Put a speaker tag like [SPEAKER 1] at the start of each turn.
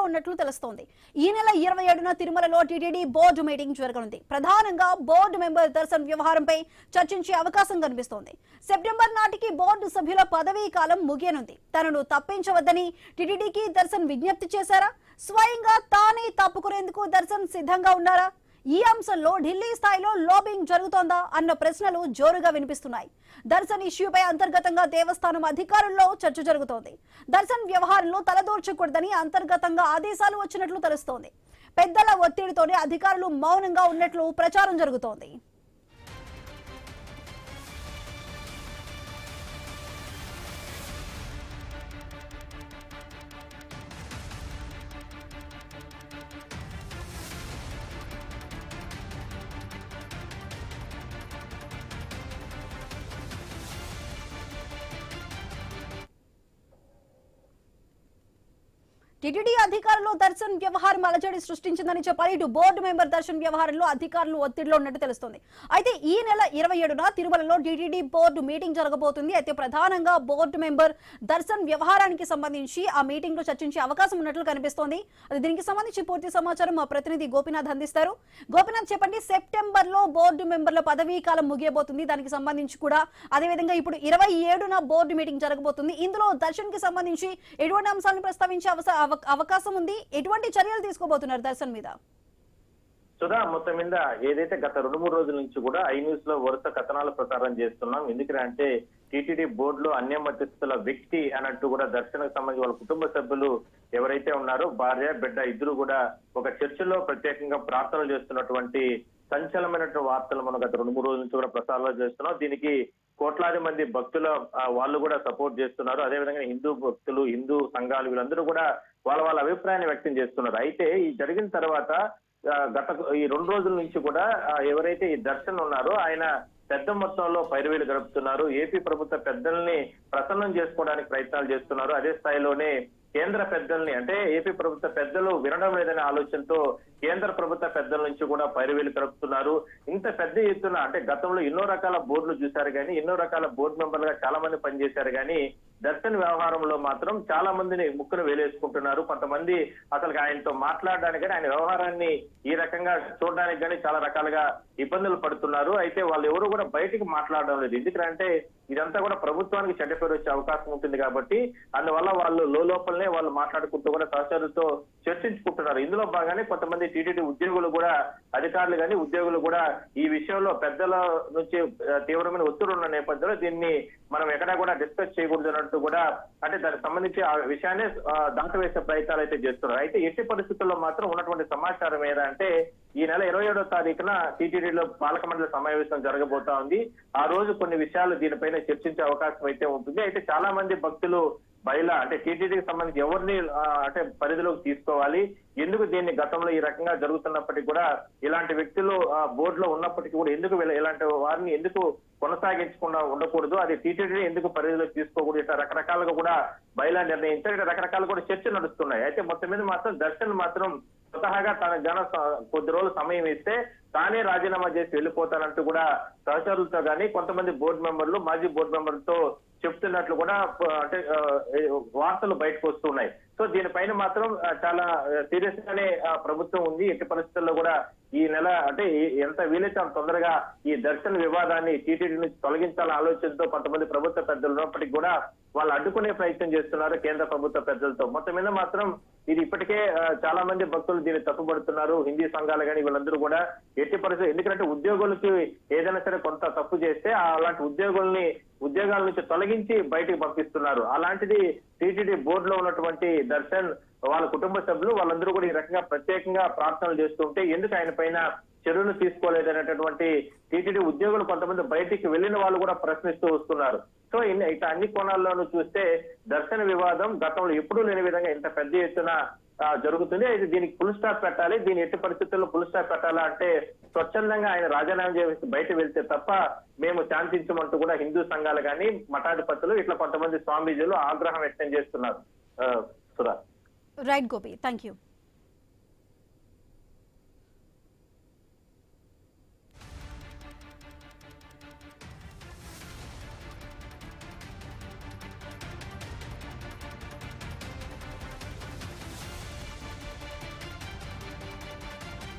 [SPEAKER 1] ఉన్నట్లు తెలుస్తోంది. ఈ నెల 27న తిరుమలలో టీటీడీ బోర్డు మీటింగ్ జరగనుంది. ప్రధానంగా బోర్డు మెంబర్ దర్శన్ వ్యవహారంపై చర్చించే అవకాశం కనిపిస్తోంది. సెప్టెంబర్ నాటికి బోర్డు సభ్యుల పదవీ కాలం ముగియనుంది. తనను తప్పించవద్దని టీటీడీకి దర్శన్ విజ్ఞప్తి చేశారా? స్వయంగా తానే తప్పుకునేందుకు దర్శన్ సిద్ధంగా ఉన్నారా? ఈ అంశంలో ఢిల్లీ స్థాయిలో లాబింగ్ జరుగుతోందా అన్న ప్రశ్నలు జోరుగా వినిపిస్తున్నాయి. దర్శన్ ఇష్యూపై అంతర్గతంగా దేవస్థానం అధికారుల్లో చర్చ జరుగుతోంది. దర్శన్ వ్యవహారంలో తలదూర్చకూడదని అంతర్గతంగా ఆదేశాలు వచ్చినట్లు తెలుస్తోంది. పెద్దల ఒత్తిడితోనే అధికారులు మౌనంగా ఉన్నట్లు ప్రచారం జరుగుతోంది. టీటీడీ అధికారులు దర్శన్ వ్యవహారం అలజడి సృష్టించిందని చెప్పాలి. ఇటు బోర్డు మెంబర్ దర్శన్ వ్యవహారంలో అధికారులు ఒత్తిడిలో ఉన్నట్టు తెలుస్తుంది. అయితే ఈ నెల 27న తిరుమలలో టీటీడీ బోర్డు మీటింగ్ జరగబోతుంది. అయితే ప్రధానంగా బోర్డు మెంబర్ దర్శన్ వ్యవహారానికి సంబంధించి ఆ మీటింగ్ లో చర్చించే అవకాశం ఉన్నట్లు కనిపిస్తోంది. దీనికి సంబంధించి పూర్తి సమాచారం మా ప్రతినిధి గోపినాథ్ అందిస్తారు. గోపినాథ్, చెప్పండి, సెప్టెంబర్ లో బోర్డు మెంబర్ల పదవీ కాలం ముగియబోతుంది. దానికి సంబంధించి కూడా అదేవిధంగా ఇప్పుడు 27న బోర్డు మీటింగ్ జరగబోతుంది. ఇందులో దర్శన్ కి సంబంధించి ఎటువంటి అంశాలను ప్రస్తావించే అవకాశం ఉంది? ఎటువంటి చర్యలు తీసుకోబోతున్నారు దర్శన్ మీద?
[SPEAKER 2] సుధా, మొత్తం మీద ఏదైతే గత 2-3 రోజుల నుంచి కూడా ఐ న్యూస్ లో వరుస కథనాలు ప్రచారం చేస్తున్నాం. ఎందుకంటే టీటీడీ బోర్డులో అన్య మధ్యస్థుల వ్యక్తి అన్నట్టు కూడా దర్శనకు సంబంధించి వాళ్ళ కుటుంబ సభ్యులు ఎవరైతే ఉన్నారో భార్య బిడ్డ ఇద్దరు కూడా ఒక చర్చిలో ప్రత్యేకంగా ప్రార్థనలు చేస్తున్నటువంటి సంచలనమైనటువంటి వార్తలు మనం గత 2-3 రోజుల నుంచి కూడా ప్రసారాలు చేస్తున్నాం. దీనికి కోట్లాది మంది భక్తుల వాళ్ళు కూడా సపోర్ట్ చేస్తున్నారు. అదేవిధంగా హిందూ భక్తులు, హిందూ సంఘాలు వీళ్ళందరూ కూడా వాళ్ళ అభిప్రాయాన్ని వ్యక్తం చేస్తున్నారు. అయితే ఈ జరిగిన తర్వాత గత ఈ 2 రోజుల నుంచి కూడా ఎవరైతే ఈ దర్శన్ ఉన్నారో ఆయన పెద్ద మొత్తంలో పైరువేలు గడుపుతున్నారు. ఏపీ ప్రభుత్వ పెద్దల్ని ప్రసన్నం చేసుకోవడానికి ప్రయత్నాలు చేస్తున్నారు. అదే స్థాయిలోనే కేంద్ర పెద్దల్ని, అంటే ఏపీ ప్రభుత్వ పెద్దలు వినడం లేదనే ఆలోచనతో కేంద్ర ప్రభుత్వ పెద్దల నుంచి కూడా పైరువేలు గడుపుతున్నారు. ఇంత పెద్ద ఎత్తున, అంటే గతంలో ఎన్నో రకాల బోర్డులు చూశారు కానీ, ఎన్నో రకాల బోర్డు మెంబర్లుగా చాలా మంది పనిచేశారు కానీ దర్శన్ వ్యవహారంలో మాత్రం చాలా మందిని ముక్కును వేలేసుకుంటున్నారు. కొంతమంది అసలు ఆయనతో మాట్లాడడానికి కానీ, ఆయన వ్యవహారాన్ని ఈ రకంగా చూడడానికి కానీ చాలా రకాలుగా ఇబ్బందులు పడుతున్నారు. అయితే వాళ్ళు ఎవరు కూడా బయటికి మాట్లాడడం లేదు. ఎందుకంటే ఇదంతా కూడా ప్రభుత్వానికి చెడ్డ పేరు వచ్చే అవకాశం ఉంటుంది కాబట్టి అందువల్ల వాళ్ళు లోపలనే వాళ్ళు మాట్లాడుకుంటూ కూడా సహచరులతో చర్చించుకుంటున్నారు. ఇందులో భాగంగానే కొంతమంది టీటీడీ ఉద్యోగులు కూడా, అధికారులు కానీ ఉద్యోగులు కూడా ఈ విషయంలో పెద్దల నుంచి తీవ్రమైన ఒత్తిడి ఉన్న నేపథ్యంలో దీన్ని మనం ఎక్కడా కూడా డిస్కస్ చేయకూడదు అన్నట్టు కూడా, అంటే దానికి సంబంధించి ఆ విషయాన్ని దాటవేసే ప్రయత్నాలు అయితే చేస్తున్నారు. అయితే ఎట్టి పరిస్థితుల్లో మాత్రం ఉన్నటువంటి సమాచారం ఏదంటే ఈ నెల 27వ తారీఖున టీటీడీలో పాలక మండలి సమావేశం జరగబోతా ఉంది. ఆ రోజు కొన్ని విషయాలు దీనిపైన చర్చించే అవకాశం అయితే ఉంటుంది. అయితే చాలా మంది భక్తులు అంటే టీటీడీకి సంబంధించి ఎవరిని అంటే పరిధిలోకి తీసుకోవాలి, ఎందుకు దీన్ని గతంలో ఈ రకంగా జరుగుతున్నప్పటికీ కూడా ఇలాంటి వ్యక్తులు బోర్డులో ఉన్నప్పటికీ కూడా ఎందుకు ఇలాంటి వారిని ఎందుకు కొనసాగించకుండా ఉండకూడదు, అది టీటీడీ ఎందుకు పరిధిలోకి తీసుకోకూడదు, ఇట్లా రకరకాలుగా కూడా బయలా నిర్ణయించారు. రకరకాల కూడా చర్చలు నడుస్తున్నాయి. అయితే మొత్తం మీద మాత్రం దర్శన్ మాత్రం స్వతహాగా తన కొద్ది రోజులు సమయం ఇస్తే తానే రాజీనామా చేసి వెళ్ళిపోతానంటూ కూడా సహచరులతో కానీ కొంతమంది బోర్డు మెంబర్లు, మాజీ బోర్డు మెంబర్లతో చెప్తున్నట్లు కూడా అంటే వార్తలు బయటకు వస్తున్నాయి. సో దీనిపైన మాత్రం చాలా సీరియస్ గానే ప్రభుత్వం ఉంది. ఎట్టి పరిస్థితుల్లో కూడా ఈ నెల, అంటే ఎంత వీలైతే అంత తొందరగా ఈ దర్శన్ వివాదాన్ని టీటీడీ నుంచి తొలగించాలనే ఆలోచనతో కొంతమంది ప్రభుత్వ పెద్దలు ఉన్నప్పటికీ కూడా వాళ్ళు అడ్డుకునే ప్రయత్నం చేస్తున్నారు కేంద్ర ప్రభుత్వ పెద్దలతో. మొత్తం మీద మాత్రం ఇది ఇప్పటికే చాలా మంది భక్తులు దీన్ని తప్పుపడుతున్నారు. హిందీ సంఘాలు కానీ వీళ్ళందరూ కూడా ఎట్టి పరిస్థితి, ఎందుకంటే ఉద్యోగులకి ఏదైనా సరే కొంత తప్పు చేస్తే అలాంటి ఉద్యోగాల నుంచి తొలగించి బయటికి పంపిస్తున్నారు. అలాంటిది టీటీడీ బోర్డులో ఉన్నటువంటి దర్శన్ వాళ్ళ కుటుంబ సభ్యులు వాళ్ళందరూ కూడా ఈ రకంగా ప్రత్యేకంగా ప్రార్థనలు చేస్తుంటే ఎందుకు ఆయన పైన చర్యలు తీసుకోలేదనేటటువంటి టీటీడీ ఉద్యోగులు కొంతమంది బయటికి వెళ్లిన వాళ్ళు కూడా ప్రశ్నిస్తూ వస్తున్నారు. సో ఇట్లా అన్ని కోణాల్లోనూ చూస్తే దర్శన వివాదం గతంలో ఎప్పుడూ లేని విధంగా ఇంత పెద్ద ఎత్తున జరుగుతుంది. అయితే దీనికి ఫుల్ స్టాప్ పెట్టాలి. దీని ఎట్టి పరిస్థితుల్లో ఫుల్ స్టాప్ పెట్టాలా అంటే స్వచ్ఛందంగా ఆయన రాజీనామా చేసి బయట వెళ్తే తప్ప మేము శాంతించమంటూ కూడా హిందూ సంఘాలు కానీ మఠాధిపతులు ఇట్లా కొంతమంది స్వామీజీలు ఆగ్రహం వ్యక్తం చేస్తున్నారు. Sudha.
[SPEAKER 1] Right Gopi, thank you.